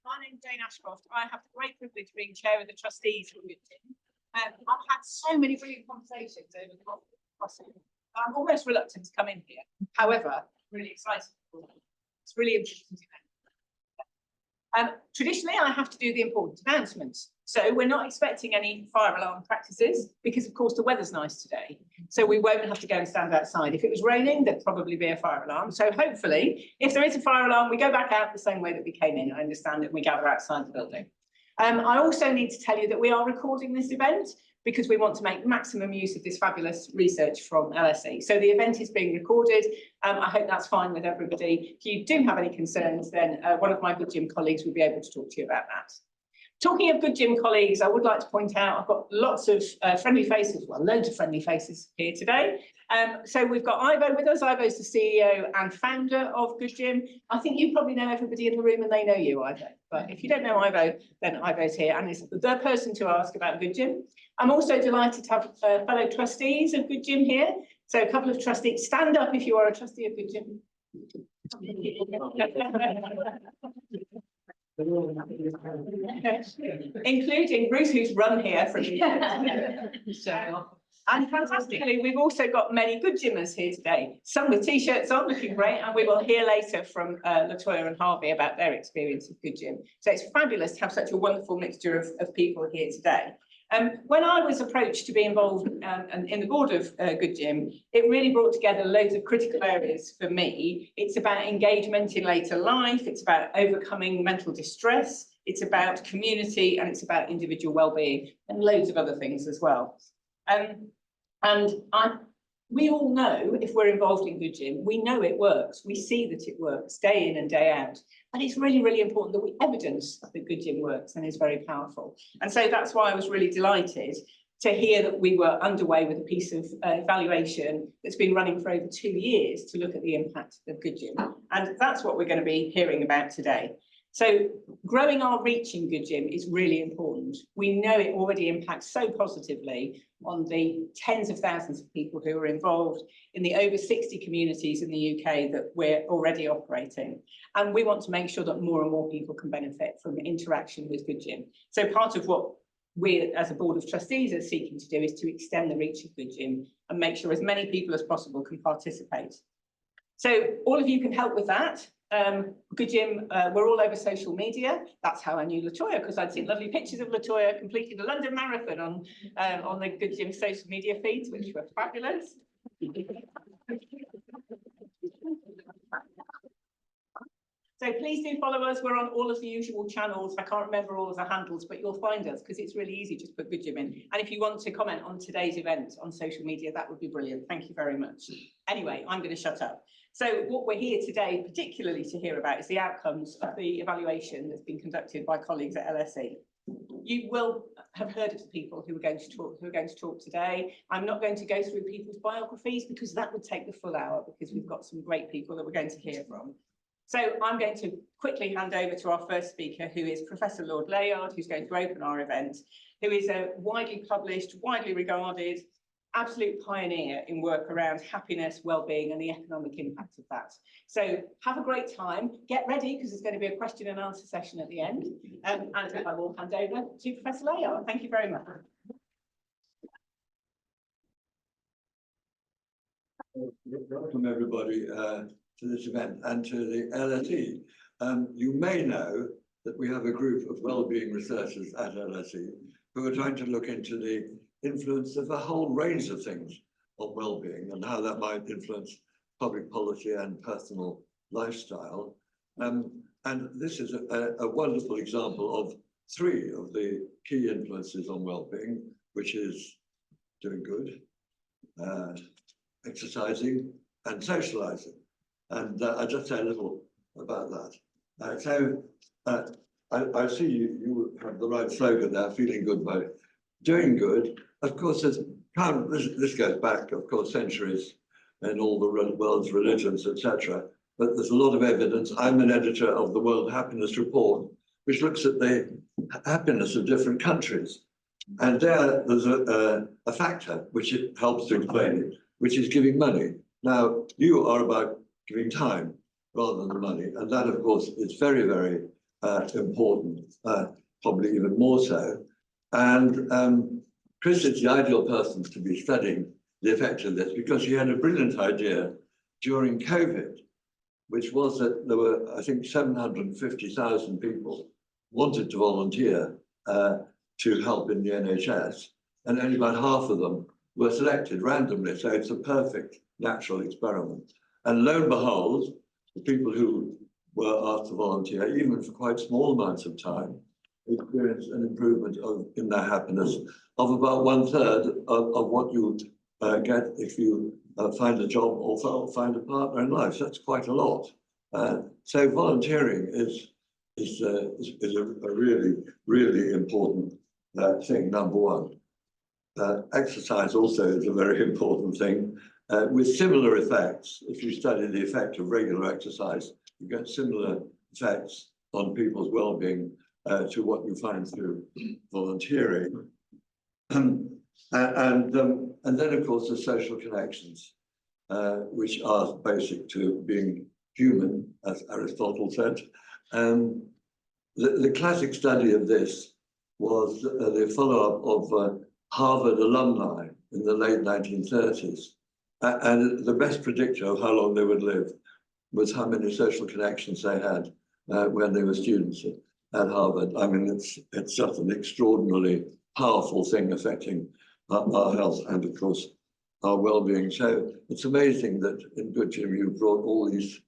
My name's Jane Ashcroft. I have the great privilege of being chair of the trustees for GoodGym. I've had so many brilliant conversations over the last year. I'm almost reluctant to come in here. However, really excited. It's really interesting to know. Traditionally, I have to do the important announcements. So we're not expecting any fire alarm practices because, of course, the weather's nice today. So we won't have to go and stand outside. If it was raining, there'd probably be a fire alarm. So hopefully, if there is a fire alarm, we go back out the same way that we came in. I understand that we gather outside the building. I also need to tell you that we are recording this event because we want to make maximum use of this fabulous research from LSE. So the event is being recorded. I hope that's fine with everybody. If you do have any concerns, then one of my GoodGym colleagues will be able to talk to you about that. Talking of GoodGym colleagues, I would like to point out I've got lots of friendly faces, well, loads of friendly faces here today. So we've got Ivo with us. Ivo's the CEO and founder of GoodGym. I think you probably know everybody in the room and they know you, Ivo. But if you don't know Ivo, then Ivo's here and is the person to ask about GoodGym. I'm also delighted to have fellow trustees of GoodGym here. So a couple of trustees, stand up if you are a trustee of GoodGym. Including Bruce, who's run here from and fantastically, we've also got many GoodGymmers here today, some with t-shirts on, looking great, and we will hear later from Latoya and Harvey about their experience of GoodGym. So it's fabulous to have such a wonderful mixture of people here today. When I was approached to be involved in the board of GoodGym, it really brought together loads of critical areas for me. It's about engagement in later life, it's about overcoming mental distress, it's about community, and it's about individual well-being, and loads of other things as well. We all know, if we're involved in GoodGym, we know it works. We see that it works day in and day out. And it's really, really important that we evidence that GoodGym works and is very powerful. And so that's why I was really delighted to hear that we were underway with a piece of evaluation that's been running for over 2 years to look at the impact of GoodGym. And that's what we're going to be hearing about today. So growing our reach in GoodGym is really important. We know it already impacts so positively on the tens of thousands of people who are involved in the over 60 communities in the UK that we're already operating. And we want to make sure that more and more people can benefit from interaction with GoodGym. So part of what we as a board of trustees are seeking to do is to extend the reach of GoodGym and make sure as many people as possible can participate. So all of you can help with that. GoodGym, we're all over social media. That's how I knew Latoya, because I'd seen lovely pictures of Latoya completing the London Marathon on the GoodGym social media feeds, which were fabulous. So please do follow us. We're on all of the usual channels. I can't remember all of the handles, but you'll find us because it's really easy. Just put GoodGym in. And if you want to comment on today's event on social media, that would be brilliant. Thank you very much. Anyway, I'm going to shut up. So what we're here today particularly to hear about is the outcomes of the evaluation that's been conducted by colleagues at LSE. You will have heard of the people who are going to talk today. I'm not going to go through people's biographies because that would take the full hour, because we've got some great people that we're going to hear from. So I'm going to quickly hand over to our first speaker, who is Professor Lord Layard, who's going to open our event, who is a widely published, widely regarded, absolute pioneer in work around happiness, well-being, and the economic impact of that. So have a great time. Get ready, because there's going to be a question and answer session at the end. And I will hand over to Professor Layard. Thank you very much. Welcome, everybody, to this event and to the LSE. You may know that we have a group of well-being researchers at LSE who are trying to look into the influence of a whole range of things on well-being and how that might influence public policy and personal lifestyle. And this is a wonderful example of 3 of the key influences on well-being, which is doing good, exercising, and socializing. And I'll just say a little about that. I see you have the right slogan there, feeling good by doing good. Of course, this goes back, of course, centuries in all the world's religions, etc. But there's a lot of evidence. I'm an editor of the World Happiness Report, which looks at the happiness of different countries. And there's a factor which it helps to explain it, which is giving money. Now, you are about giving time rather than money. And that, of course, is very, very important, probably even more so. And Chris is the ideal person to be studying the effect of this, because he had a brilliant idea during COVID, which was that there were, I think, 750,000 people wanted to volunteer to help in the NHS, and only about half of them were selected randomly. So it's a perfect natural experiment. And lo and behold, the people who were asked to volunteer, even for quite small amounts of time, experienced an improvement in their happiness of about 1/3 of what you get if you find a job or find a partner in life. So that's quite a lot. So volunteering is a really, really important thing, number one. Exercise also is a very important thing, with similar effects. If you study the effect of regular exercise, you get similar effects on people's well-being to what you find through volunteering. And then, of course, the social connections, which are basic to being human, as Aristotle said. The classic study of this was the follow-up of Harvard alumni in the late 1930s. And the best predictor of how long they would live was how many social connections they had when they were students at Harvard. I mean, it's just an extraordinarily powerful thing affecting our health and, of course, our well-being. So it's amazing that in GoodGym you brought all these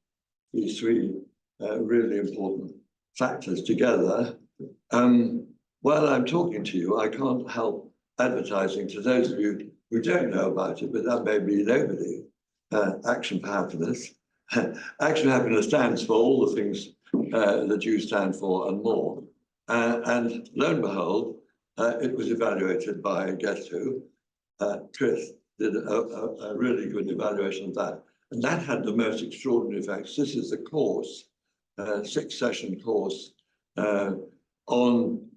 three really important factors together. While I'm talking to you, I can't help advertising to those of you who don't know about it, but that may be nobody. Action for Happiness. Action for Happiness stands for all the things that you stand for and more. And lo and behold, it was evaluated by, guess who? Chris did a really good evaluation of that. And that had the most extraordinary effects. This is a course, 6-session course on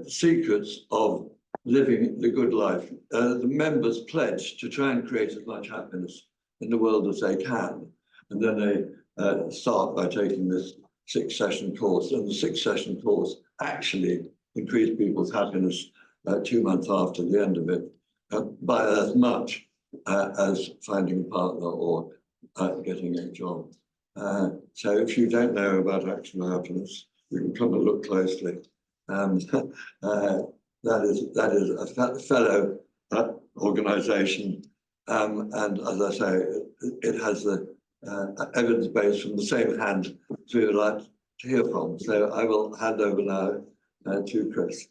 secrets of living the good life. The members pledge to try and create as much happiness in the world as they can. And then they start by taking this 6-session course. And the 6-session course actually increased people's happiness 2 months after the end of it by as much as finding a partner or getting a job. So if you don't know about Action for Happiness, you can come and look closely. That is a fellow organization, and as I say, it has the evidence base from the same hand we would like to hear from. So I will hand over now to Chris.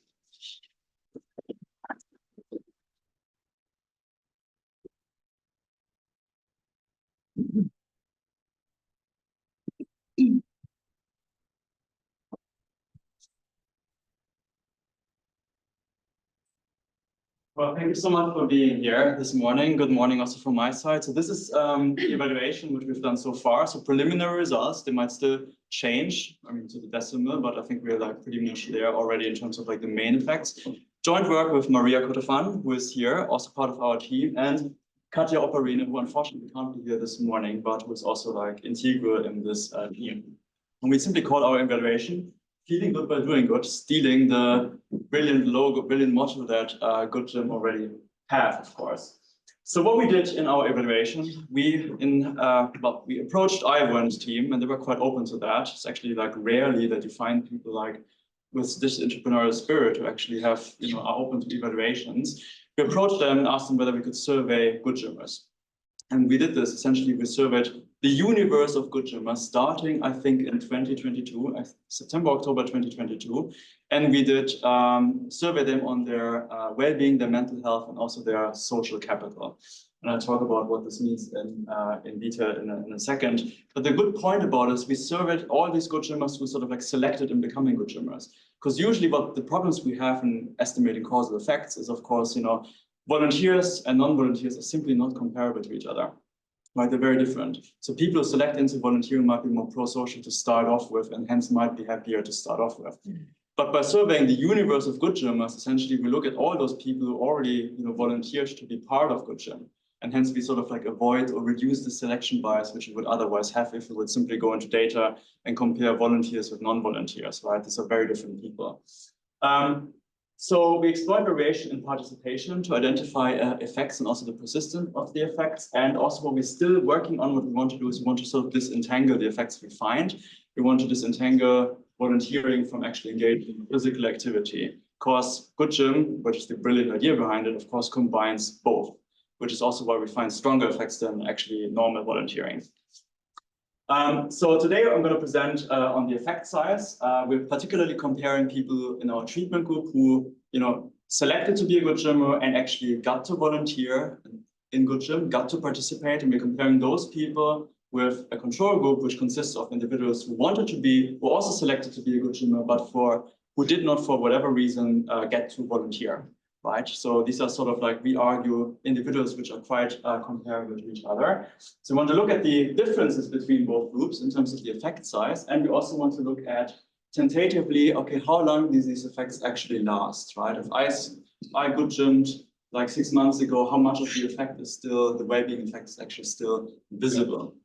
Well, thank you so much for being here this morning. Good morning also from my side. So this is the evaluation which we've done so far. So preliminary results, they might still change, I mean, to the decimal, but I think we're like pretty much there already in terms of like the main effects. Joint work with Maria Kotofan, who is here, also part of our team, and Katja Opperine, who unfortunately can't be here this morning, but who is also like integral in this team. And we simply call our evaluation Feeling Good by Doing Good, stealing the brilliant logo, brilliant motto that GoodGym already have, of course. So what we did in our evaluation, we approached Ivan's team, and they were quite open to that. It's actually like rarely that you find people like with this entrepreneurial spirit who actually have, are open to evaluations. We approached them and asked them whether we could survey GoodGymmers. And we did this. Essentially, we surveyed the universe of GoodGymmers starting, I think, in 2022, September, October 2022. And we did survey them on their well-being, their mental health, and also their social capital. And I'll talk about what this means in detail in a second. But the good point about it is we surveyed all these GoodGymmers who sort of like selected in becoming GoodGymmers. Because usually what the problems we have in estimating causal effects is, of course, volunteers and non-volunteers are simply not comparable to each other. Right, they're very different. So people who select into volunteering might be more pro-social to start off with, and hence might be happier to start off with. But by surveying the universe of GoodGymmers, essentially we look at all those people who already volunteered to be part of GoodGym. And hence we sort of like avoid or reduce the selection bias, which you would otherwise have if you would simply go into data and compare volunteers with non-volunteers, right? These are very different people. So we exploit variation in participation to identify effects and also the persistence of the effects. And also what we're still working on, what we want to do is we want to sort of disentangle the effects we find. We want to disentangle volunteering from actually engaging in physical activity. Because GoodGym, which is the brilliant idea behind it, of course, combines both, which is also why we find stronger effects than actually normal volunteering. So today I'm going to present on the effect size. We're particularly comparing people in our treatment group who, selected to be a GoodGymmer and actually got to volunteer in GoodGym, got to participate, and we're comparing those people with a control group, which consists of individuals who were also selected to be a GoodGymmer, but who did not, for whatever reason, get to volunteer. Right, so these are sort of like, we argue, individuals which are quite comparable to each other. So we want to look at the differences between both groups in terms of the effect size, and we also want to look at tentatively, okay, how long do these effects actually last, right? If I GoodGymmed like 6 months ago, how much of the effect is still, the well-being effect is actually still visible?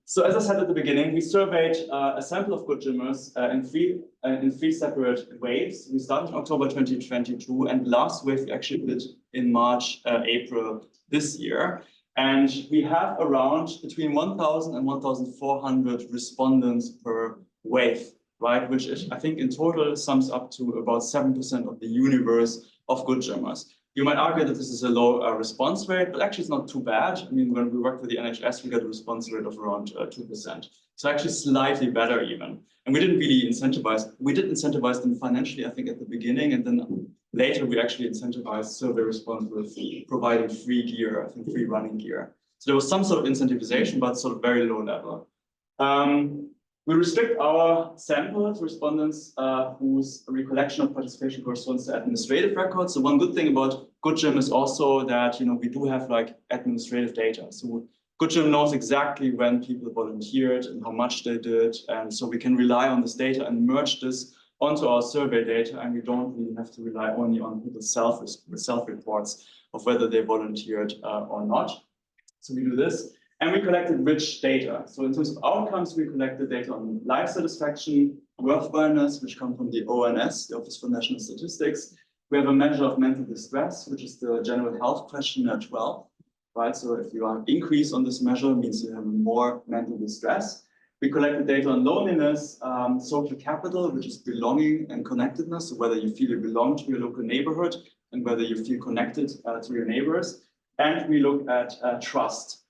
So as I said at the beginning, we surveyed a sample of GoodGymmers in three separate waves. We started in October 2022, and last wave we actually did in March, April this year. And we have around between 1,000 and 1,400 respondents per wave, right? Which is, I think in total sums up to about 7% of the universe of GoodGymmers. You might argue that this is a low response rate, but actually it's not too bad. I mean, when we worked with the NHS, we got a response rate of around 2%. So actually slightly better even. And we didn't really incentivize. We did incentivize them financially, I think, at the beginning. And then later we actually incentivized survey response with providing free gear, I think free running gear. So there was some sort of incentivization, but sort of very low level. We restrict our sample to respondents whose recollection of participation corresponds to administrative records. So one good thing about GoodGym is also that we do have like administrative data. So GoodGym knows exactly when people volunteered and how much they did, and so we can rely on this data and merge this onto our survey data, and we don't really have to rely only on people's self-reports of whether they volunteered or not. So we do this. And we collected rich data. So in terms of outcomes, we collected data on life satisfaction, worthwhileness, which come from the ONS, the Office for National Statistics. We have a measure of mental distress, which is the general health questionnaire 12, right? So if you have increase on this measure, it means you have more mental distress. We collected data on loneliness, social capital, which is belonging and connectedness, so whether you feel you belong to your local neighborhood and whether you feel connected to your neighbors. And we look at trust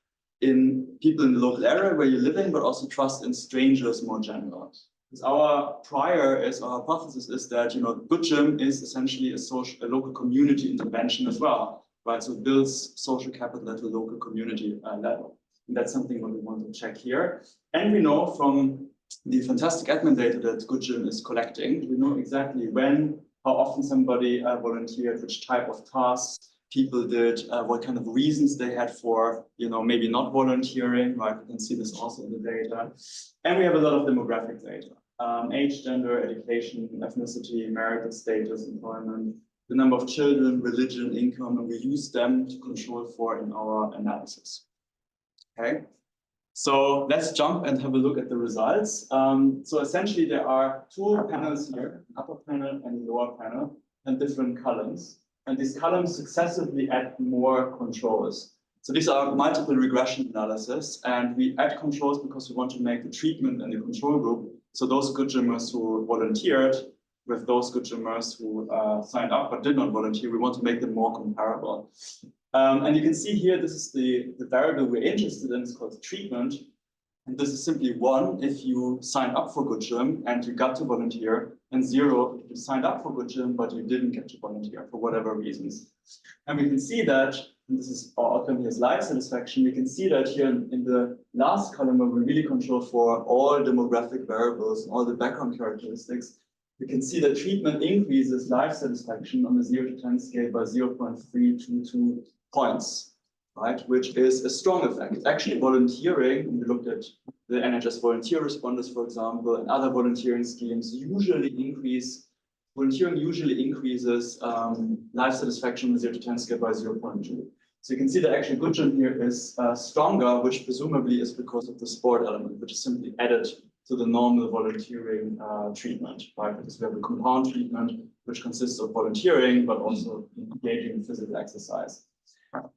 in people in the local area where you're living, but also trust in strangers more general. Because our hypothesis is that GoodGym is essentially a local community intervention as well, right? So it builds social capital at a local community level. And that's something that we want to check here. And we know from the fantastic admin data that GoodGym is collecting, we know exactly when, how often somebody volunteered, which type of tasks people did, what kind of reasons they had for, maybe not volunteering, right? We can see this also in the data. And we have a lot of demographic data, age, gender, education, ethnicity, marital status, employment, the number of children, religion, income, and we use them to control for in our analysis. Okay, so let's jump and have a look at the results. So essentially there are two panels here, upper panel and lower panel, and different columns. And these columns successively add more controls. So these are multiple regression analysis, and we add controls because we want to make the treatment and the control group. So those GoodGymmers who volunteered with those GoodGymmers who signed up but did not volunteer, we want to make them more comparable. And you can see here, this is the variable we're interested in, it's called treatment. And this is simply 1 if you signed up for GoodGym and you got to volunteer, and 0 if you signed up for GoodGym but you didn't get to volunteer for whatever reasons. And we can see that, and this is our outcome here is life satisfaction, we can see that here in the last column where we really control for all demographic variables and all the background characteristics, we can see that treatment increases life satisfaction on the 0 to 10 scale by 0.322 points. Right, which is a strong effect. Actually, volunteering, we looked at the NHS volunteer responders, for example, and other volunteering schemes volunteering usually increases life satisfaction on the 0 to 10 scale by 0.2. So you can see that actually GoodGym here is stronger, which presumably is because of the sport element, which is simply added to the normal volunteering treatment, right? Because we have a compound treatment, which consists of volunteering, but also engaging in physical exercise.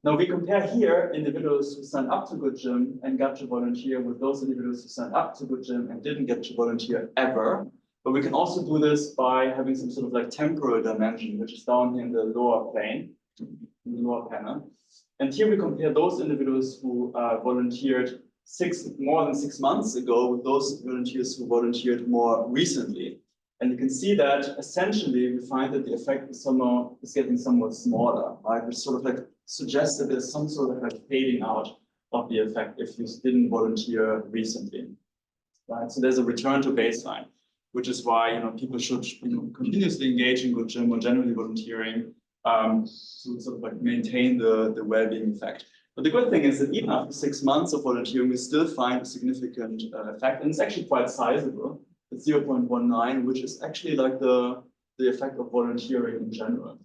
Now we compare here individuals who signed up to GoodGym and got to volunteer with those individuals who signed up to GoodGym and didn't get to volunteer ever. But we can also do this by having some sort of like temporal dimension, which is down here in the lower plane, in the lower panel. And here we compare those individuals who volunteered more than 6 months ago with those volunteers who volunteered more recently. And you can see that essentially we find that the effect is getting somewhat smaller, right? Which sort of like suggests that there's some sort of like fading out of the effect if you didn't volunteer recently, right? So there's a return to baseline, which is why people should continuously engage in GoodGym or generally volunteering to sort of like maintain the well-being effect. But the good thing is that even after 6 months of volunteering, we still find a significant effect, and it's actually quite sizable. It's 0.19, which is actually like the effect of volunteering in general.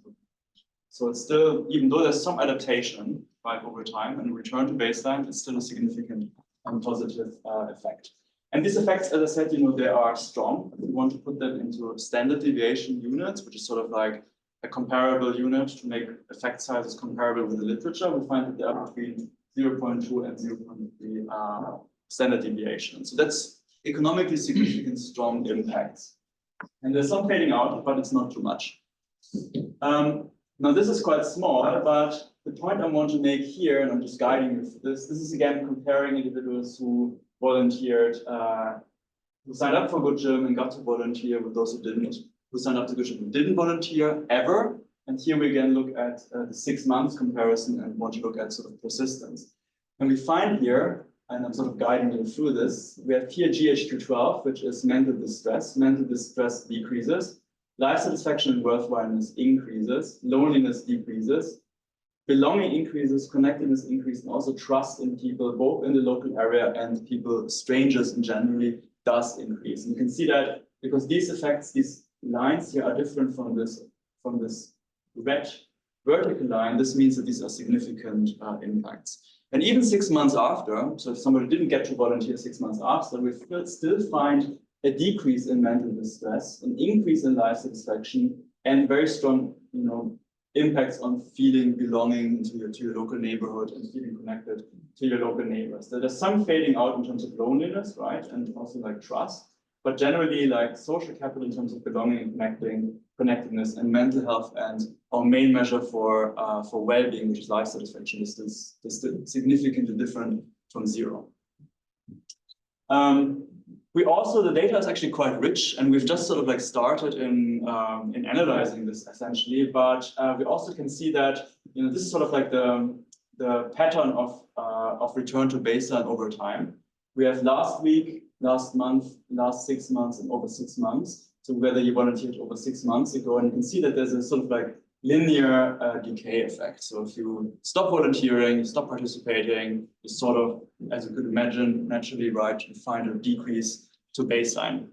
So it's still, even though there's some adaptation right over time and return to baseline, it's still a significant and positive effect. And these effects, as I said, they are strong. We want to put them into standard deviation units, which is sort of like a comparable unit to make effect sizes comparable with the literature. We find that they are between 0.2 and 0.3 standard deviation. So that's economically significant, strong impacts. And there's some fading out, but it's not too much. Now this is quite small, but the point I want to make here, and I'm just guiding you for this is again comparing individuals who volunteered, who signed up for GoodGym and got to volunteer with those who didn't, who signed up to GoodGym who didn't volunteer ever. And here we again look at the 6 months comparison and want to look at sort of persistence. And we find here, and I'm sort of guiding you through this, we have here GH212, which is mental distress. Mental distress decreases. Life satisfaction and worthwhileness increases. Loneliness decreases. Belonging increases, connectedness increases, and also trust in people, both in the local area and people, strangers in generally, does increase. And you can see that because these effects, these lines here are different from this red vertical line. This means that these are significant impacts. And even 6 months after, so if somebody didn't get to volunteer 6 months after, we still find a decrease in mental distress, an increase in life satisfaction, and very strong, impacts on feeling belonging to your local neighborhood and feeling connected to your local neighbors. There's some fading out in terms of loneliness, right? And also like trust, but generally like social capital in terms of belonging and connectedness and mental health, and our main measure for well-being, which is life satisfaction, is still significantly different from zero. The data is actually quite rich, and we've just sort of like started in analyzing this essentially, but we also can see that, this is sort of like the pattern of return to baseline over time. We have last week, last month, last 6 months, and over 6 months. So whether you volunteered over 6 months ago, and you can see that there's a sort of like linear decay effect. So if you stop volunteering, you stop participating, you sort of, as you could imagine, naturally, right, you find a decrease to baseline.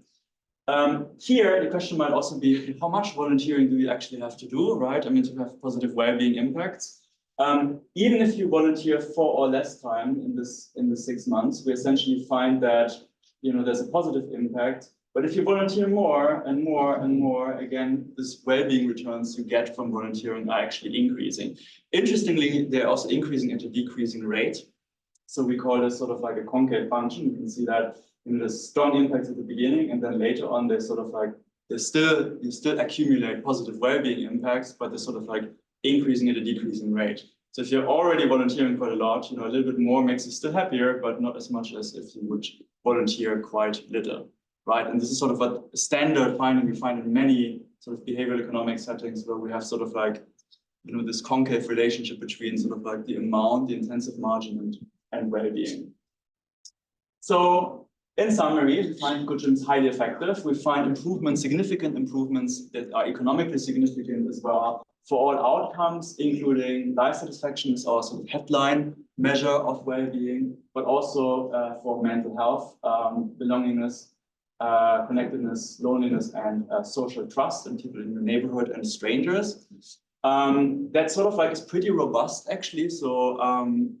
Here, the question might also be, how much volunteering do you actually have to do, right? I mean, to have positive well-being impacts. Even if you volunteer 4 or less time in the 6 months, we essentially find that, there's a positive impact. But if you volunteer more and more and more, again, this well-being returns you get from volunteering are actually increasing. Interestingly, they're also increasing at a decreasing rate. So we call this sort of like a concave function. You can see that there's strong impacts at the beginning, and then later on, they sort of like, you still accumulate positive well-being impacts, but they're sort of like increasing at a decreasing rate. So if you're already volunteering quite a lot, a little bit more makes you still happier, but not as much as if you would volunteer quite little, right? And this is sort of a standard finding we find in many sort of behavioral economic settings where we have sort of like, this concave relationship between sort of like the amount, the intensive margin, and well-being. So in summary, we find GoodGym is highly effective. We find significant improvements that are economically significant as well for all outcomes, including life satisfaction is our sort of headline measure of well-being, but also for mental health, belongingness, connectedness, loneliness, and social trust in people in your neighborhood and strangers. That sort of like is pretty robust actually. So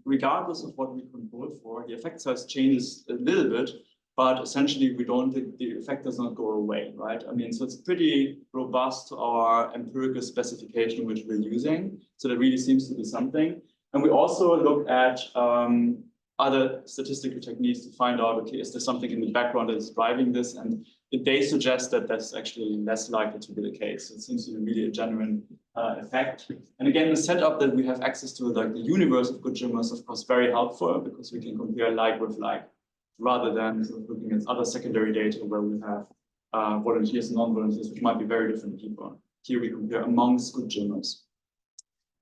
regardless of what we control for, the effect size changes a little bit, but essentially we don't, the effect does not go away, right? I mean, so it's pretty robust to our empirical specification which we're using. So that really seems to be something. And we also look at other statistical techniques to find out, okay, is there something in the background that is driving this? And they suggest that that's actually less likely to be the case. So it seems to be really a genuine effect. And again, the setup that we have access to, like the universe of GoodGym, is of course very helpful because we can compare like with like, rather than sort of looking at other secondary data where we have volunteers and non-volunteers, which might be very different people. Here we compare amongst GoodGymmers.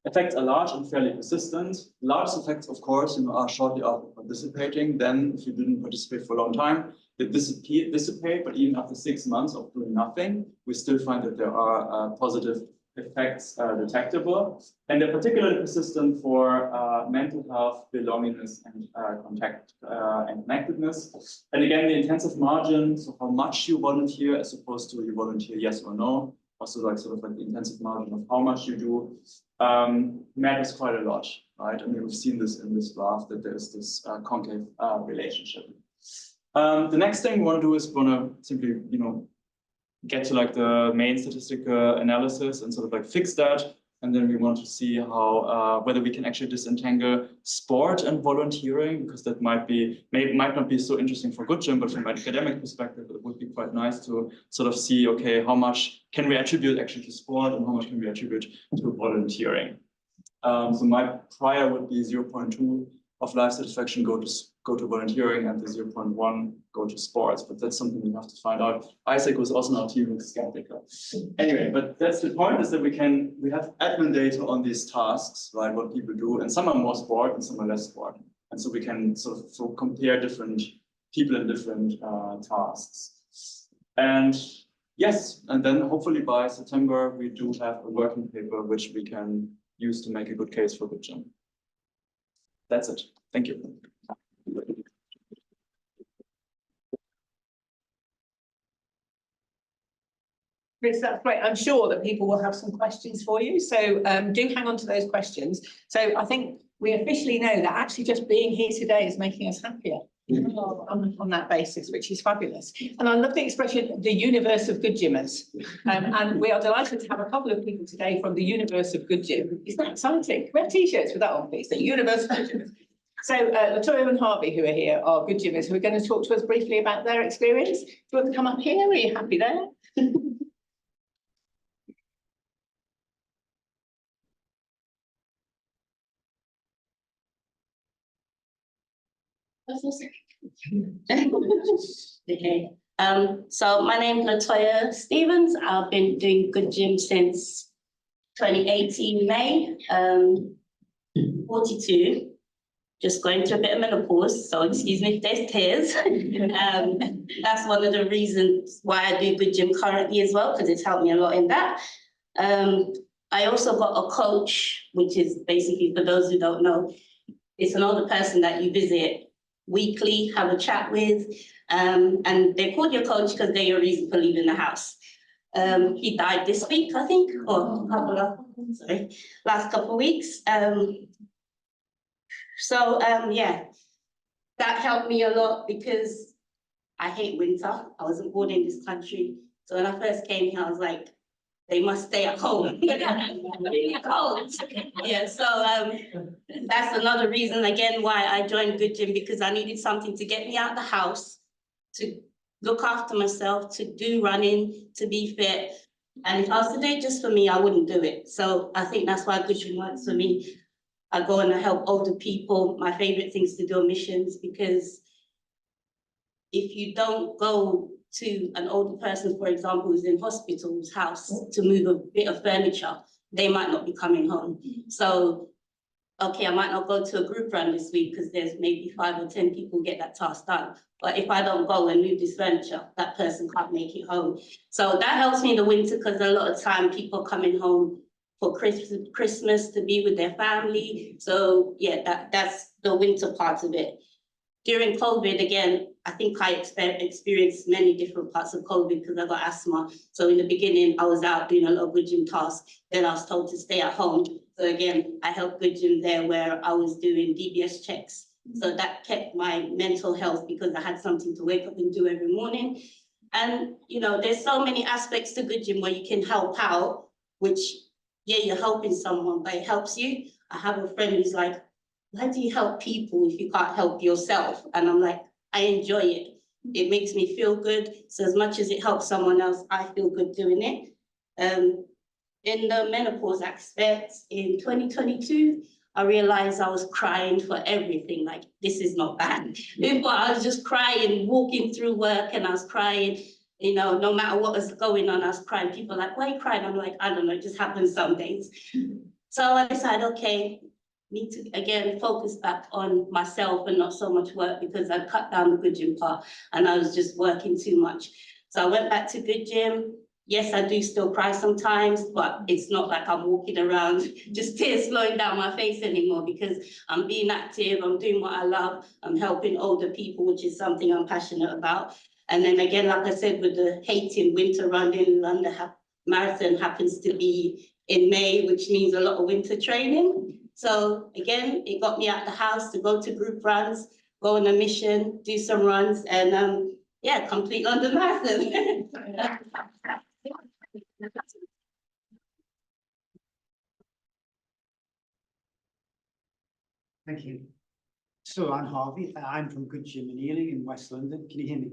Effects are large and fairly persistent. Largest effects, of course, are shortly after participating. Then, if you didn't participate for a long time, they dissipate. But even after 6 months of doing nothing, we still find that there are positive effects detectable. And they're particularly persistent for mental health, belongingness, and contact and connectedness. And again, the intensive margin, so how much you volunteer as opposed to you volunteer yes or no. Also, like sort of like the intensive margin of how much you do matters quite a lot, right? I mean, we've seen this in this graph that there's this concave relationship. The next thing we want to do is we want to simply, get to like the main statistical analysis and sort of like fix that. And then we want to see how whether we can actually disentangle sport and volunteering, because that might not be so interesting for GoodGym, but from an academic perspective, it would be quite nice to sort of see, okay, how much can we attribute actually to sport and how much can we attribute to volunteering. So my prior would be 0.2 of life satisfaction go to volunteering and the 0.1 go to sports, but that's something we have to find out. Isaac was also not even skeptical. Anyway, but that's the point, is that we have admin data on these tasks, right? What people do, and some are more sport and some are less sport, and so we can sort of compare different people in different tasks. And yes, and then hopefully by September we do have a working paper which we can use to make a good case for GoodGym. That's it. Thank you. Chris, that's great. I'm sure that people will have some questions for you. So do hang on to those questions. So I think we officially know that actually just being here today is making us happier on that basis, which is fabulous. And I love the expression, the universe of GoodGymmers. And we are delighted to have a couple of people today from the universe of GoodGym. Isn't that exciting? We have t-shirts with that on, please. The universe of GoodGymmers. So Latoya and Harvey, who are here, are GoodGymmers who are going to talk to us briefly about their experience. Do you want to come up here? Are you happy there? Okay. So my name is Latoya Stevens. I've been doing GoodGym since 2018 May. 42. Just going through a bit of menopause, so excuse me if there's tears. That's one of the reasons why I do GoodGym currently as well, because it's helped me a lot in that. I also got a coach, which is basically, for those who don't know, it's an older person that you visit weekly, have a chat with, and they're called your coach because they're your reason for leaving the house. He died this week, I think, or last couple of weeks. Yeah, that helped me a lot because I hate winter. I wasn't born in this country. So when I first came here, I was like, they must stay at home. Really cold. Yeah, so that's another reason, again, why I joined GoodGym, because I needed something to get me out of the house, to look after myself, to do running, to be fit. And if I was to do it just for me, I wouldn't do it. So I think that's why GoodGym works for me. I go and I help older people. My favorite thing is to do missions, because if you don't go to an older person, for example, who's in hospital's house to move a bit of furniture, they might not be coming home. So, okay, I might not go to a group run this week because there's maybe 5 or 10 people get that task done. But if I don't go and move this furniture, that person can't make it home. So that helps me in the winter, because a lot of time people are coming home for Christmas to be with their family. So yeah, that's the winter part of it. During COVID, again, I think I experienced many different parts of COVID because I got asthma. So in the beginning, I was out doing a lot of GoodGym tasks. Then I was told to stay at home. So again, I helped GoodGym there where I was doing DBS checks. So that kept my mental health because I had something to wake up and do every morning. And, you know, there's so many aspects to GoodGym where you can help out, which, yeah, you're helping someone, but it helps you. I have a friend who's like, why do you help people if you can't help yourself? And I'm like, I enjoy it. It makes me feel good. So as much as it helps someone else, I feel good doing it. In the menopause aspect, in 2022, I realized I was crying for everything. Like, this is not bad. Before I was just crying, walking through work, and I was crying, you know, no matter what was going on, I was crying. People are like, why are you crying? I'm like, I don't know, it just happens some days. So I decided, okay, need to again focus back on myself and not so much work because I cut down the GoodGym part and I was just working too much. So I went back to GoodGym. Yes, I do still cry sometimes, but it's not like I'm walking around just tears flowing down my face anymore because I'm being active, I'm doing what I love, I'm helping older people, which is something I'm passionate about. And then again, like I said, with the hating winter run in London Marathon happens to be in May, which means a lot of winter training. So again, it got me out the house to go to group runs, go on a mission, do some runs, and yeah, complete London Marathon. Thank you. So I'm Harvey. I'm from GoodGym in Ealing in West London. Can you hear me?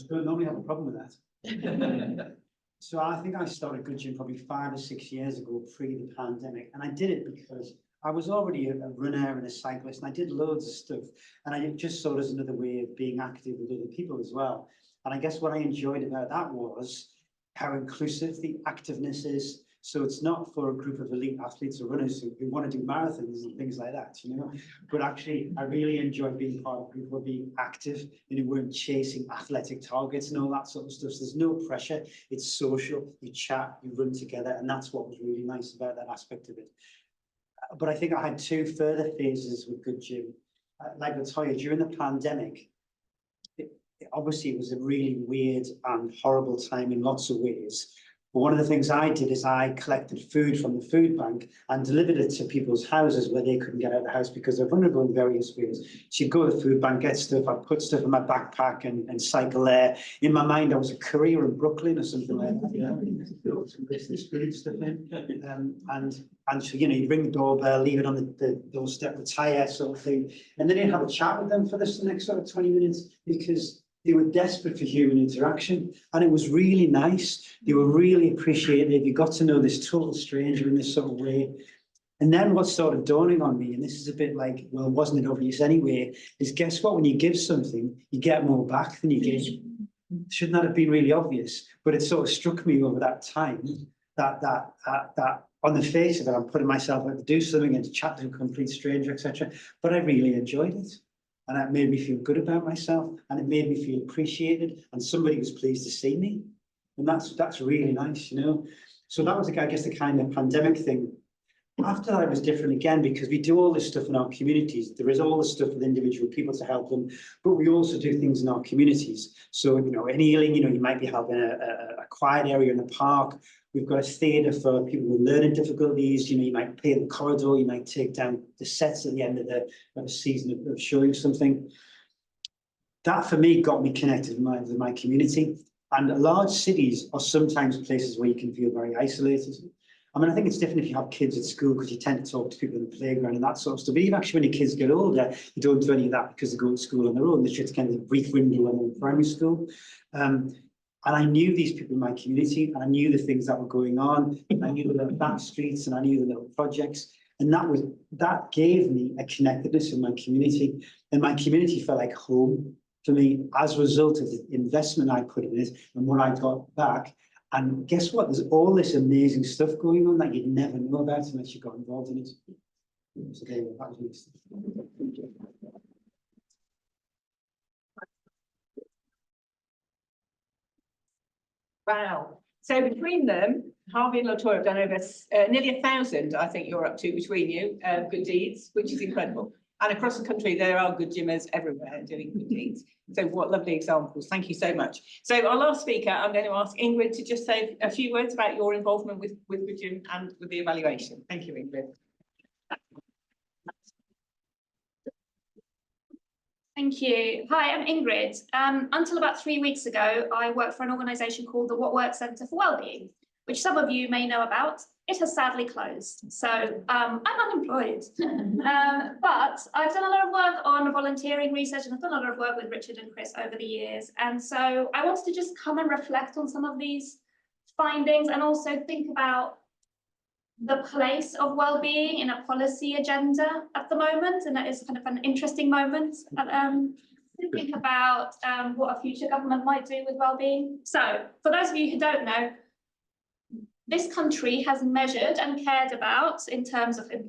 Don't normally have a problem with that. So I think I started GoodGym probably 5 or 6 years ago, pre the pandemic, and I did it because I was already a runner and a cyclist, and I did loads of stuff, and I just saw it as another way of being active with other people as well. And I guess what I enjoyed about that was how inclusive the activeness is. So it's not for a group of elite athletes or runners who want to do marathons and things like that, you know. But actually, I really enjoy being part of a group who are being active, and who weren't chasing athletic targets and all that sort of stuff. So there's no pressure. It's social. You chat, you run together, and that's what was really nice about that aspect of it. But I think I had 2 further phases with GoodGym. Like Latoya, during the pandemic, obviously it was a really weird and horrible time in lots of ways. But one of the things I did is I collected food from the food bank and delivered it to people's houses where they couldn't get out of the house because they're vulnerable in various ways. So you'd go to the food bank, get stuff, I'd put stuff in my backpack and cycle there. In my mind, I was a courier in Brooklyn or something like that, you know, some business food stuff in. And so, you know, you ring the doorbell, leave it on the doorstep, retire sort of thing. And then you'd have a chat with them for the next sort of 20 minutes because they were desperate for human interaction, and it was really nice. They were really appreciative. You got to know this total stranger in this sort of way. And then what started dawning on me, and this is a bit like, well, wasn't it obvious anyway, is guess what? When you give something, you get more back than you give. Shouldn't that have been really obvious? But it sort of struck me over that time that on the face of it, I'm putting myself out to do something and to chat to a complete stranger, etc. But I really enjoyed it. And that made me feel good about myself, and it made me feel appreciated, and somebody was pleased to see me. And that's really nice, you know. So that was, I guess, the kind of pandemic thing. After that, it was different again, because we do all this stuff in our communities. There is all this stuff with individual people to help them, but we also do things in our communities. So, you know, in Ealing, you know, you might be helping a quiet area in the park. We've got a theatre for people with learning difficulties. You know, you might play the corridor, you might take down the sets at the end of the season of showing something. That, for me, got me connected with my community. And large cities are sometimes places where you can feel very isolated. I mean, I think it's different if you have kids at school because you tend to talk to people in the playground and that sort of stuff. But even actually when your kids get older, you don't do any of that because they go to school on their own. It's just kind of a brief window when they're in primary school. And I knew these people in my community, and I knew the things that were going on. And I knew the little back streets, and I knew the little projects. And that gave me a connectedness in my community. And my community felt like home for me as a result of the investment I put in it and what I got back. And guess what? There's all this amazing stuff going on that you'd never know about unless you got involved in it. So there you go. That was nice. Wow. So between them, Harvey and Latoya have done over nearly 1,000, I think you're up to between you, good deeds, which is incredible. And across the country, there are good gymmers everywhere doing good deeds. So what lovely examples. Thank you so much. So our last speaker, I'm going to ask Ingrid to just say a few words about your involvement with GoodGym and with the evaluation. Thank you, Ingrid. Thank you. Hi, I'm Ingrid. Until about 3 weeks ago, I worked for an organisation called the What Works Centre for Wellbeing, which some of you may know about. It has sadly closed, so I'm unemployed. But I've done a lot of work on volunteering research, and I've done a lot of work with Richard and Chris over the years. And so I wanted to just come and reflect on some of these findings and also think about the place of well-being in a policy agenda at the moment, and that is kind of an interesting moment to think about what a future government might do with well-being. So for those of you who don't know, this country has measured and cared about, in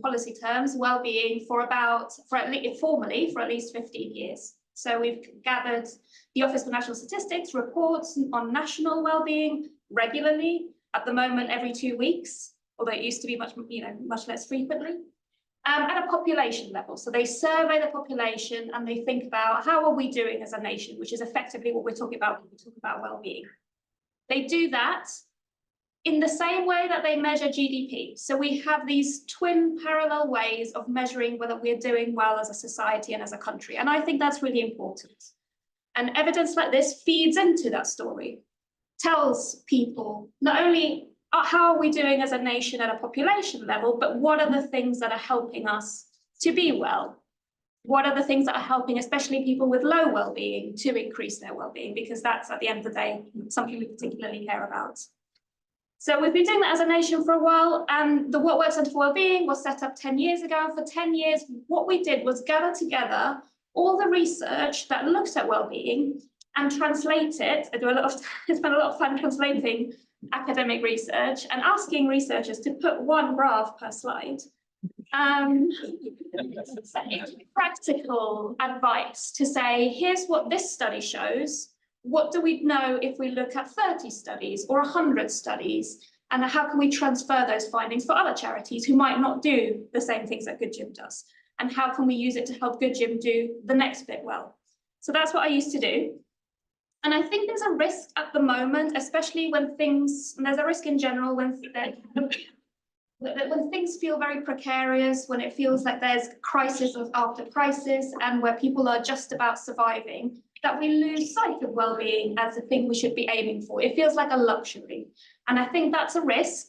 policy terms, well-being formally for at least 15 years. So we've gathered the Office for National Statistics reports on national well-being regularly, at the moment every 2 weeks, although it used to be much less frequently, at a population level. So they survey the population and they think about how are we doing as a nation, which is effectively what we're talking about when we talk about well-being. They do that in the same way that they measure GDP. So we have these twin parallel ways of measuring whether we're doing well as a society and as a country. And I think that's really important. And evidence like this feeds into that story, tells people not only how are we doing as a nation at a population level, but what are the things that are helping us to be well? What are the things that are helping, especially people with low well-being, to increase their well-being? Because that's, at the end of the day, something we particularly care about. So we've been doing that as a nation for a while, and the What Works Centre for Wellbeing was set up 10 years ago. For 10 years, what we did was gather together all the research that looks at wellbeing and translate it. I spend a lot of time translating academic research and asking researchers to put one graph per slide. Practical advice to say, here's what this study shows. What do we know if we look at 30 studies or 100 studies? And how can we transfer those findings for other charities who might not do the same things that GoodGym does? And how can we use it to help GoodGym do the next bit well? So that's what I used to do. And I think there's a risk at the moment, especially when there's a risk in general when things feel very precarious, when it feels like there's crisis after crisis, and where people are just about surviving, that we lose sight of well-being as a thing we should be aiming for. It feels like a luxury. And I think that's a risk,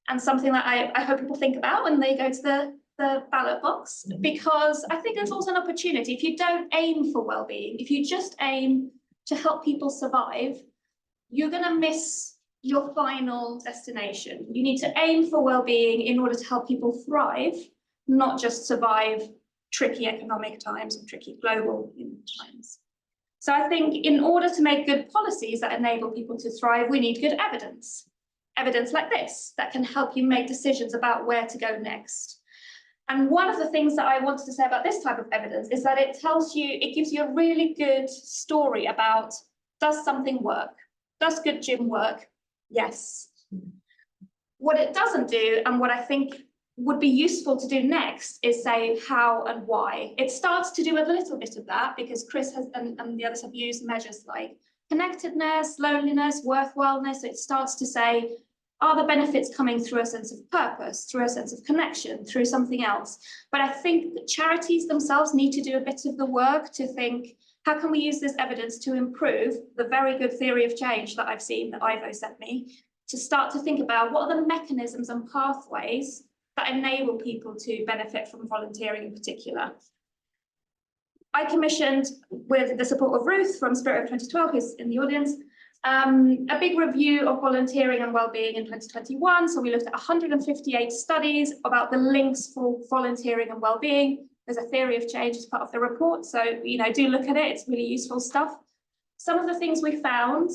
and something that I hope people think about when they go to the ballot box, because I think there's also an opportunity. If you don't aim for well-being, if you just aim to help people survive, you're going to miss your final destination. You need to aim for well-being in order to help people thrive, not just survive tricky economic times and tricky global times. So I think in order to make good policies that enable people to thrive, we need good evidence. Evidence like this that can help you make decisions about where to go next. And one of the things that I wanted to say about this type of evidence is that it gives you a really good story about, does something work? Does GoodGym work? Yes. What it doesn't do, and what I think would be useful to do next, is say how and why. It starts to do a little bit of that, because Chris has and the others have used measures like connectedness, loneliness, worthwhileness. It starts to say, are the benefits coming through a sense of purpose, through a sense of connection, through something else? But I think that charities themselves need to do a bit of the work to think, how can we use this evidence to improve the very good theory of change that I've seen that Ivo sent me, to start to think about what are the mechanisms and pathways that enable people to benefit from volunteering in particular. I commissioned, with the support of Ruth from Spirit of 2012, who's in the audience, a big review of volunteering and wellbeing in 2021. So we looked at 158 studies about the links for volunteering and wellbeing. There's a theory of change as part of the report. So, do look at it. It's really useful stuff. Some of the things we found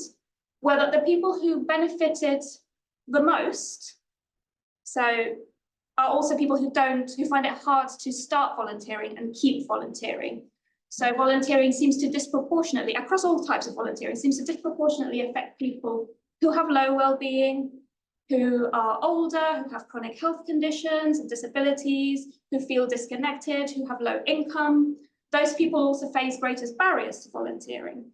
were that the people who benefited the most, are also people who find it hard to start volunteering and keep volunteering. So volunteering seems to disproportionately, across all types of volunteering, seems to disproportionately affect people who have low well-being, who are older, who have chronic health conditions and disabilities, who feel disconnected, who have low income. Those people also face greatest barriers to volunteering.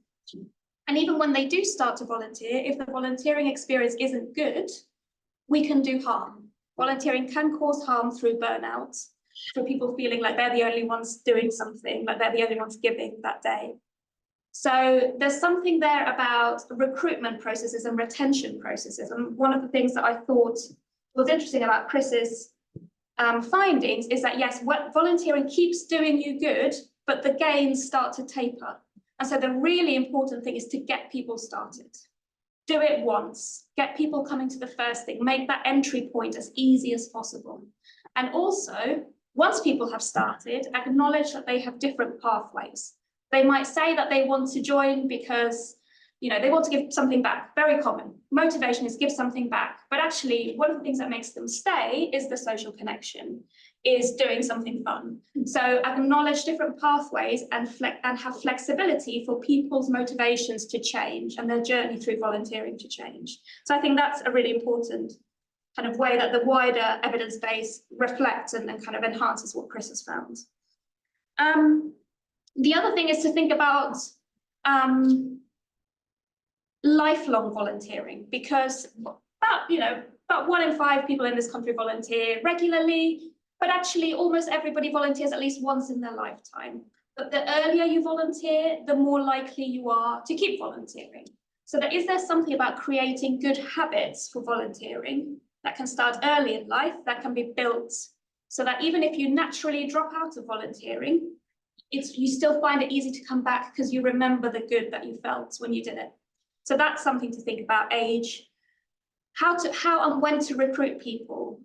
And even when they do start to volunteer, if the volunteering experience isn't good, we can do harm. Volunteering can cause harm through burnout, through people feeling like they're the only ones doing something, like they're the only ones giving that day. So there's something there about recruitment processes and retention processes. And one of the things that I thought was interesting about Chris's findings is that, yes, volunteering keeps doing you good, but the gains start to taper. And so the really important thing is to get people started. Do it once, get people coming to the first thing, make that entry point as easy as possible. And also, once people have started, acknowledge that they have different pathways. They might say that they want to join because, you know, they want to give something back, very common. Motivation is give something back. But actually, one of the things that makes them stay is the social connection, is doing something fun. So acknowledge different pathways and have flexibility for people's motivations to change and their journey through volunteering to change. So I think that's a really important kind of way that the wider evidence base reflects and kind of enhances what Chris has found. The other thing is to think about lifelong volunteering, because about 1 in 5 people in this country volunteer regularly, but actually almost everybody volunteers at least once in their lifetime. But the earlier you volunteer, the more likely you are to keep volunteering. So is there something about creating good habits for volunteering that can start early in life, that can be built so that even if you naturally drop out of volunteering, you still find it easy to come back because you remember the good that you felt when you did it. So that's something to think about. Age, how and when to recruit people.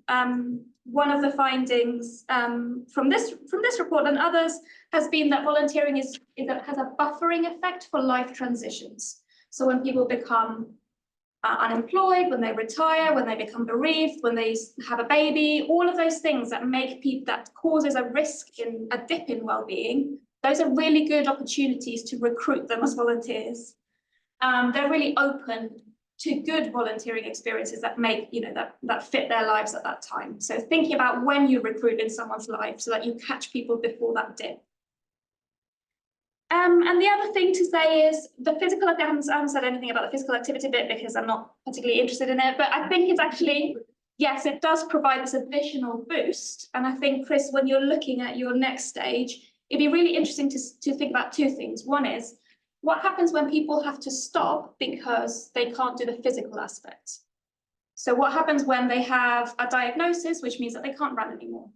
One of the findings from this report and others has been that volunteering has a buffering effect for life transitions. So when people become unemployed, when they retire, when they become bereaved, when they have a baby, all of those things that causes a risk in a dip in well-being, those are really good opportunities to recruit them as volunteers. They're really open to good volunteering experiences that make, that fit their lives at that time. So thinking about when you recruit in someone's life so that you catch people before that dip. And the other thing to say is the physical, I haven't said anything about the physical activity bit because I'm not particularly interested in it, but I think it's actually, yes, it does provide this additional boost. And I think, Chris, when you're looking at your next stage, it'd be really interesting to think about 2 things. One is, what happens when people have to stop because they can't do the physical aspect? So what happens when they have a diagnosis, which means that they can't run anymore?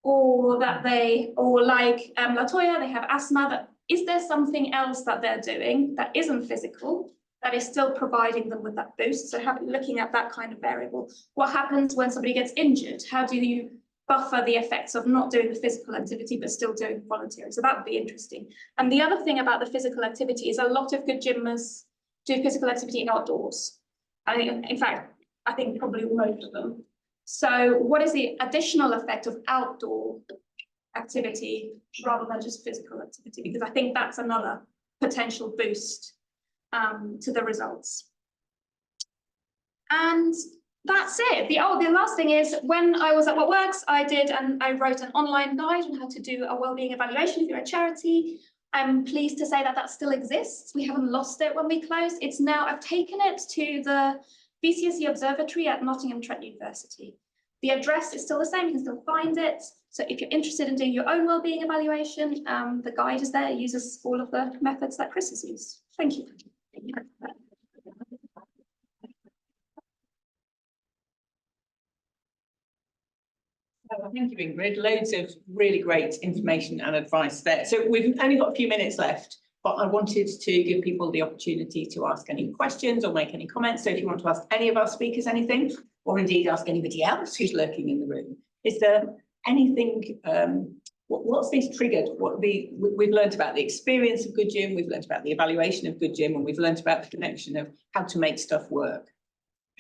Or like Latoya, they have asthma. Is there something else that they're doing that isn't physical, that is still providing them with that boost? So looking at that kind of variable. What happens when somebody gets injured? How do you buffer the effects of not doing the physical activity but still doing volunteering? So that would be interesting. And the other thing about the physical activity is a lot of good gymmers do physical activity outdoors. In fact, I think probably most of them. So what is the additional effect of outdoor activity rather than just physical activity? Because I think that's another potential boost to the results. And that's it. The last thing is, when I was at What Works, I wrote an online guide on how to do a wellbeing evaluation if you're a charity. I'm pleased to say that that still exists. We haven't lost it when we closed. It's now, I've taken it to the BCSE Observatory at Nottingham Trent University. The address is still the same, you can still find it. So if you're interested in doing your own wellbeing evaluation, the guide is there. It uses all of the methods that Chris has used. Thank you. Thank you, Ingrid. Loads of really great information and advice there. So we've only got a few minutes left, but I wanted to give people the opportunity to ask any questions or make any comments. So if you want to ask any of our speakers anything, or indeed ask anybody else who's lurking in the room, is there anything, what's been triggered? We've learned about the experience of GoodGym, we've learned about the evaluation of GoodGym, and we've learned about the connection of how to make stuff work.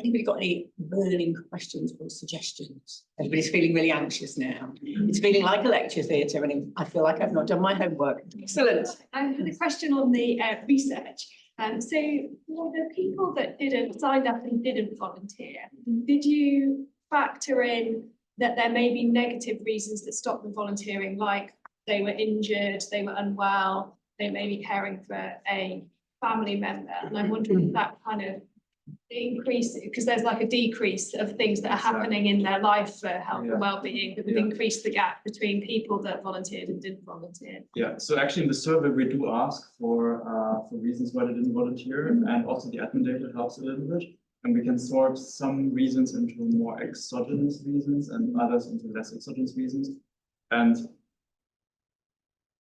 Anybody got any burning questions or suggestions? Everybody's feeling really anxious now. It's feeling like a lecture theatre, and I feel like I've not done my homework. Excellent. I had a question on the research. So for the people that didn't sign up and didn't volunteer, did you factor in that there may be negative reasons that stop them volunteering, like they were injured, they were unwell, they may be caring for a family member? And I'm wondering if that kind of increase, because there's like a decrease of things that are happening in their life for health and well-being that would increase the gap between people that volunteered and didn't volunteer. Yeah, so actually in the survey, we do ask for reasons why they didn't volunteer, and also the admin data helps a little bit. And we can sort some reasons into more exogenous reasons and others into less exogenous reasons. And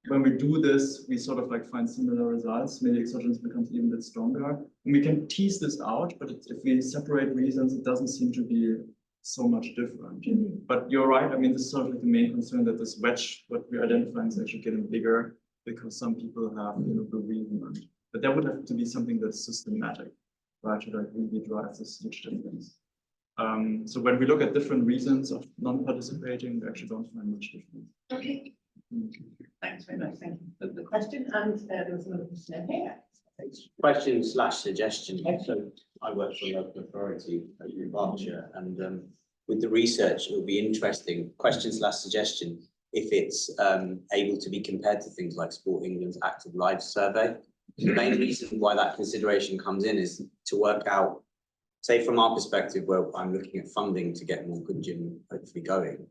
when we do this, we sort of like find similar results. Maybe exogenous becomes even a bit stronger. And we can tease this out, but if we separate reasons, it doesn't seem to be so much different. But you're right. I mean, this is sort of like the main concern, that this wedge, what we're identifying, is actually getting bigger because some people have, you know, bereavement. But that would have to be something that's systematic, right, to like really drive this huge difference. So when we look at different reasons of non-participating, we actually don't find much difference. Okay. Thanks very much. Thank you for the question. And there was another question here. Question/suggestion. So I work for a local authority in Berkshire, and with the research, it will be interesting. Question/suggestion, if it's able to be compared to things like Sport England's Active Lives survey. The main reason why that consideration comes in is to work out, say from our perspective, where I'm looking at funding to get more GoodGym hopefully going,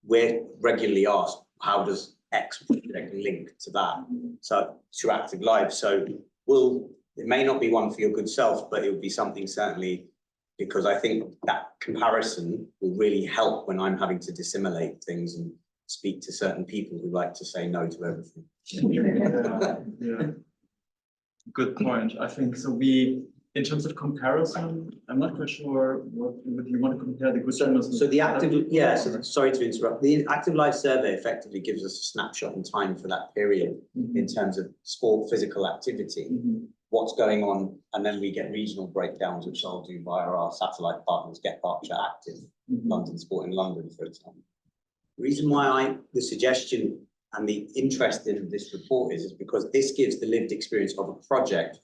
we're regularly asked, how does X project link to that? So to Active Lives. So it may not be one for your good self, but it will be something certainly, because I think that comparison will really help when I'm having to dissimulate things and speak to certain people who like to say no to everything. Yeah. Good point. I think so. In terms of comparison, I'm not quite sure what you want to compare the GoodGym. So the active, yeah, so sorry to interrupt. The Active Life survey effectively gives us a snapshot in time for that period in terms of sport, physical activity, what's going on, and then we get regional breakdowns, which I'll do via our satellite partners, Get Berkshire Active, London Sport in London, for example. The reason why the suggestion and the interest in this report is because this gives the lived experience of a project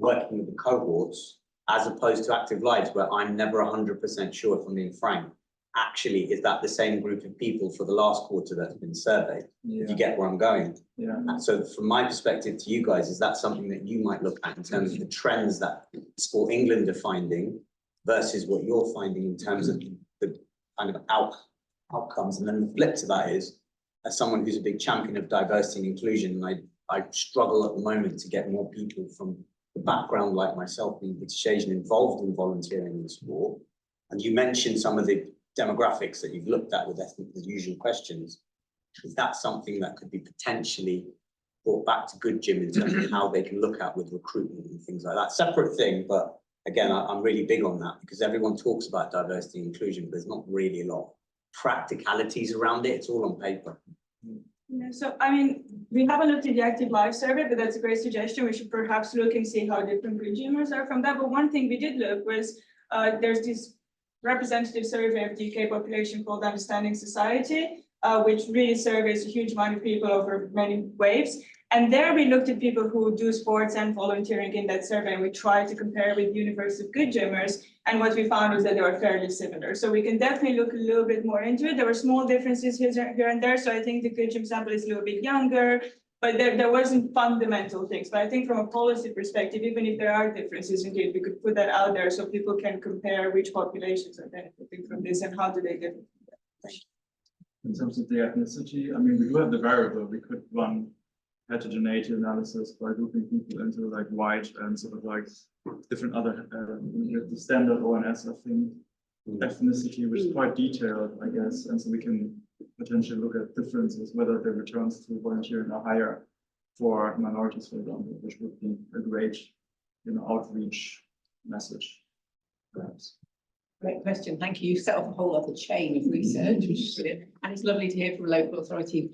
working with the cohorts, as opposed to Active Lives, where I'm never 100% sure, if I'm being frank, actually, is that the same group of people for the last quarter that's been surveyed? If you get where I'm going. And so from my perspective to you guys, is that something that you might look at in terms of the trends that Sport England are finding versus what you're finding in terms of the kind of outcomes? And then the flip to that is, as someone who's a big champion of diversity and inclusion, and I struggle at the moment to get more people from the background like myself, being British Asian, involved in volunteering in sport. And you mentioned some of the demographics that you've looked at with the usual questions. Is that something that could be potentially brought back to GoodGym in terms of how they can look at with recruitment and things like that? Separate thing, but again, I'm really big on that, because everyone talks about diversity and inclusion, but there's not really a lot of practicalities around it. It's all on paper. Yeah, so I mean, we haven't looked at the Active Life survey, but that's a great suggestion. We should perhaps look and see how different GoodGymmers are from that. But one thing we did look was there's this representative survey of the UK population called Understanding Society, which really surveys a huge amount of people over many waves. And there we looked at people who do sports and volunteering in that survey, and we tried to compare with the universe of GoodGymmers. And what we found was that they were fairly similar. So we can definitely look a little bit more into it. There were small differences here and there. So I think the GoodGym sample is a little bit younger, but there wasn't fundamental things. But I think from a policy perspective, even if there are differences, indeed, we could put that out there so people can compare which populations are benefiting from this and how do they differ from that. In terms of the ethnicity, I mean, we do have the variable. We could run heterogeneity analysis by grouping people into like white and sort of like different other, the standard ONS, I think, ethnicity, which is quite detailed, I guess. And so we can potentially look at differences, whether the returns to volunteering are higher for minorities, for example, which would be a great, outreach message, perhaps. Great question. Thank you. You set off a whole other chain of research, which is brilliant. And it's lovely to hear from a local authority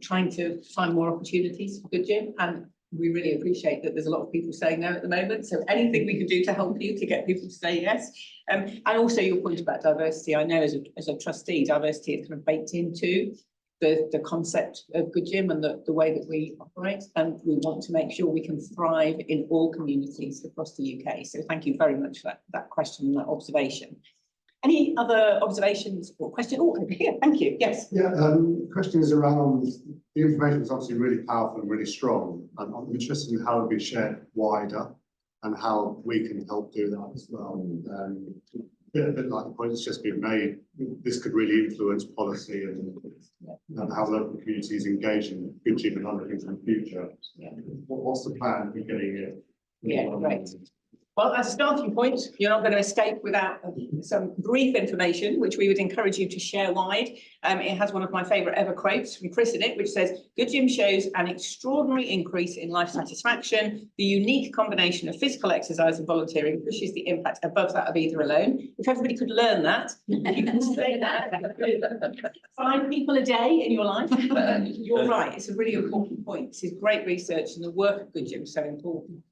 trying to find more opportunities for GoodGym. And we really appreciate that there's a lot of people saying no at the moment. So anything we can do to help you to get people to say yes. And also your point about diversity. I know as a trustee, diversity is kind of baked into the concept of GoodGym and the way that we operate, and we want to make sure we can thrive in all communities across the UK. So thank you very much for that question and that observation. Any other observations or questions? Oh, over here, thank you, yes. Yeah, question is around, the information is obviously really powerful and really strong. And I'm interested in how it will be shared wider and how we can help do that as well. A bit like the point that's just been made, this could really influence policy and how local communities engage in GoodGym and other things in the future. Yeah. What's the plan for getting it? Yeah, great. Well, as a starting point, you're not going to escape without some brief information, which we would encourage you to share wide. It has one of my favourite ever quotes from Chris in it, which says, GoodGym shows an extraordinary increase in life satisfaction. The unique combination of physical exercise and volunteering pushes the impact above that of either alone. If everybody could learn that, you can say that. 5 people a day in your life. You're right, it's a really important point. This is great research, and the work of GoodGym is so important.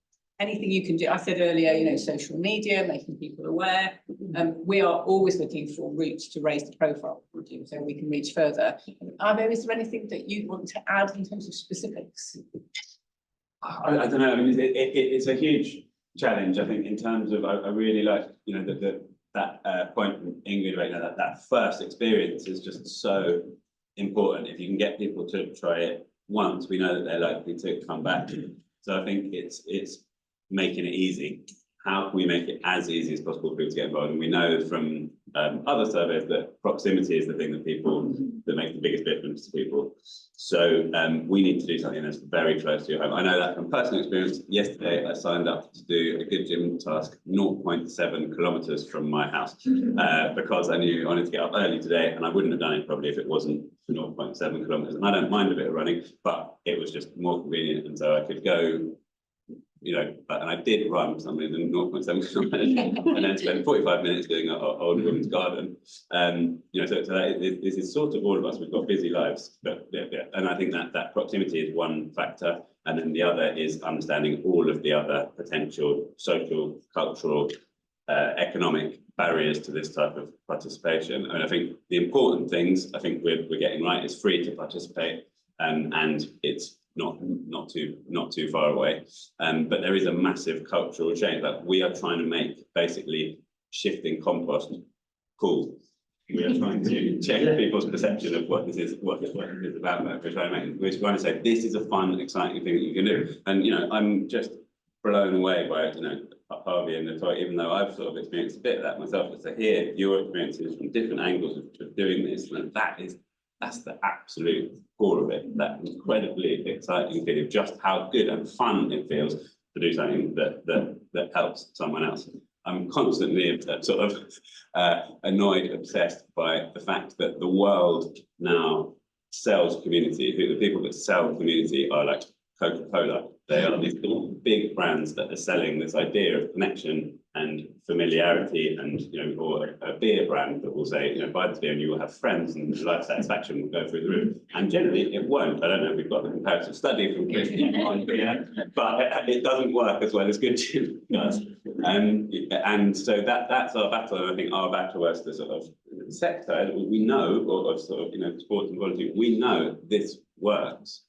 Anything you can do, I said earlier, you know, social media, making people aware. We are always looking for routes to raise the profile of GoodGym so we can reach further. Ivo, is there anything that you want to add in terms of specifics? I don't know. I mean, it's a huge challenge. I think in terms of, I really like, you know, that point from Ingrid, right now, that first experience is just so important. If you can get people to try it once, we know that they're likely to come back. So I think it's making it easy. How can we make it as easy as possible for people to get involved? And we know from other surveys that proximity is the thing that makes the biggest difference to people. So we need to do something that's very close to your home. I know that from personal experience. Yesterday, I signed up to do a GoodGym task 0.7 kilometers from my house because I knew I wanted to get up early today, and I wouldn't have done it probably if it wasn't for 0.7 kilometers. And I don't mind a bit of running, but it was just more convenient, and so I could go. You know, and I did run something in 0.7 kilometers and then spend 45 minutes doing an old woman's garden. You know, so this is sort of all of us. We've got busy lives, but yeah. And I think that proximity is one factor, and then the other is understanding all of the other potential social, cultural, economic barriers to this type of participation. And I think the important things I think we're getting right is free to participate, and it's not too far away, but there is a massive cultural change. Like we are trying to make basically shifting compost cool. We are trying to change people's perception of what this is about. We're trying to say this is a fun, exciting thing that you can do. And you know, I'm just blown away by it. You know, Harvey and Natoya, even though I've sort of experienced a bit of that myself, but to hear your experiences from different angles of doing this, and that's the absolute core of it. That incredibly exciting feeling of just how good and fun it feels to do something that helps someone else. I'm constantly sort of annoyed, obsessed by the fact that the world now sells community. The people that sell community are like Coca-Cola. They are these big brands that are selling this idea of connection and familiarity, and you know, or a beer brand that will say, you know, buy this beer and you will have friends and life satisfaction will go through the roof. And generally it won't. I don't know if we've got the comparative study from Chris on beer, but it doesn't work as well as GoodGym does. And so that's our battle, and I think our battle as the sort of sector, we know, or sort of, you know, sports and volunteering, we know this works.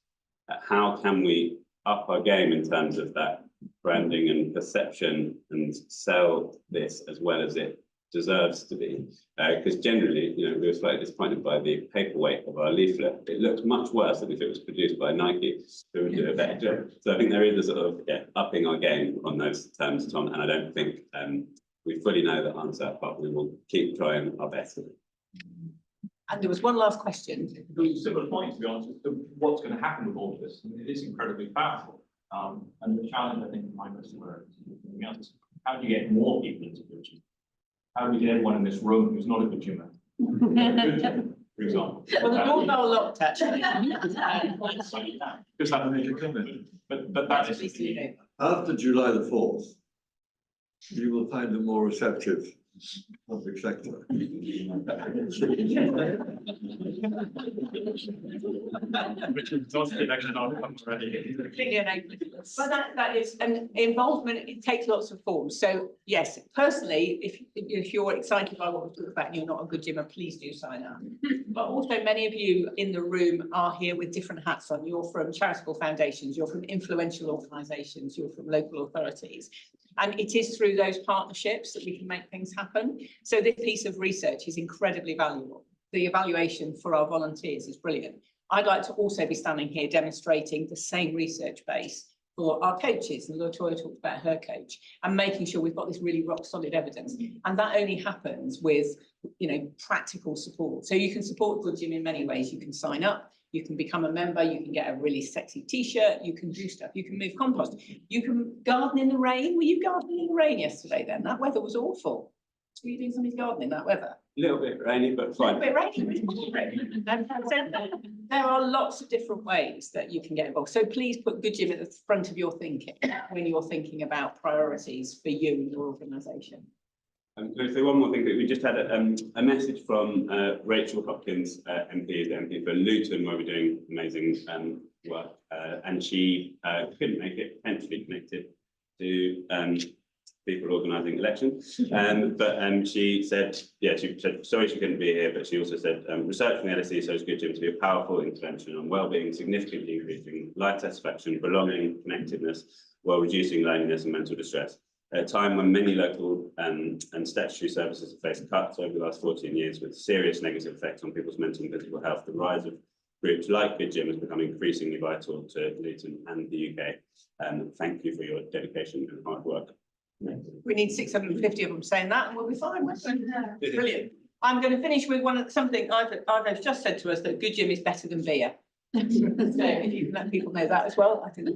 How can we up our game in terms of that branding and perception and sell this as well as it deserves to be? Because generally, you know, we were slightly disappointed by the paperweight of our leaflet. It looks much worse than if it was produced by Nike, who would do a better job. So I think there is a sort of upping our game on those terms, Tom, and I don't think we fully know the answer, but we will keep trying our best. And there was one last question. There was a similar point, to be honest, as to what's going to happen with all of this. I mean, it is incredibly powerful. And the challenge, I think, for my customer is how do you get more people into GoodGym? How do we get everyone in this room who's not a GoodGymer? For example. Well, the doorbell locked, actually. Just have a major commitment. But that is the key. After July the 4th, you will find them more receptive public sector. Which is also the election outcome already. Completely enabled. But that is, and involvement, it takes lots of forms. So yes, personally, if you're excited by what we're talking about and you're not a good gymmer, please do sign up. But also many of you in the room are here with different hats on. You're from charitable foundations, you're from influential organisations, you're from local authorities. And it is through those partnerships that we can make things happen. So this piece of research is incredibly valuable. The evaluation for our volunteers is brilliant. I'd like to also be standing here demonstrating the same research base for our coaches, and Latoya talked about her coach, and making sure we've got this really rock solid evidence. And that only happens with, you know, practical support. So you can support GoodGym in many ways. You can sign up, you can become a member, you can get a really sexy t-shirt, you can do stuff, you can move compost, you can garden in the rain. Were you gardening in the rain yesterday then? That weather was awful. Were you doing somebody's gardening in that weather? A little bit rainy, but A fine. bit rainy, there are lots of different ways that you can get involved. So please put GoodGym at the front of your thinking when you're thinking about priorities for you and your organisation. Can I say one more thing? That we just had a message from Rachel Hopkins, MP, is the MP for Luton, where we're doing amazing work, and she couldn't make it, potentially connected to people organising elections, but she said, yeah, she said sorry she couldn't be here, but she also said research from the LSE shows GoodGym to be a powerful intervention on wellbeing, significantly increasing life satisfaction, belonging, connectedness, while reducing loneliness and mental distress. At a time when many local and statutory services have faced cuts over the last 14 years with serious negative effects on people's mental and physical health, the rise of groups like GoodGym has become increasingly vital to Luton and the UK. Thank you for your dedication and hard work. We need 650 of them saying that and we'll be fine. Brilliant. I'm going to finish with something I've just said to us, that GoodGym is better than beer. So if you can let people know that as well, I think.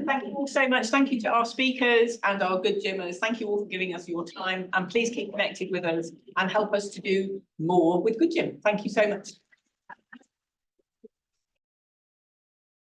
Thank you all so much. Thank you to our speakers and our good gymmers. Thank you all for giving us your time, and please keep connected with us and help us to do more with GoodGym. Thank you so much.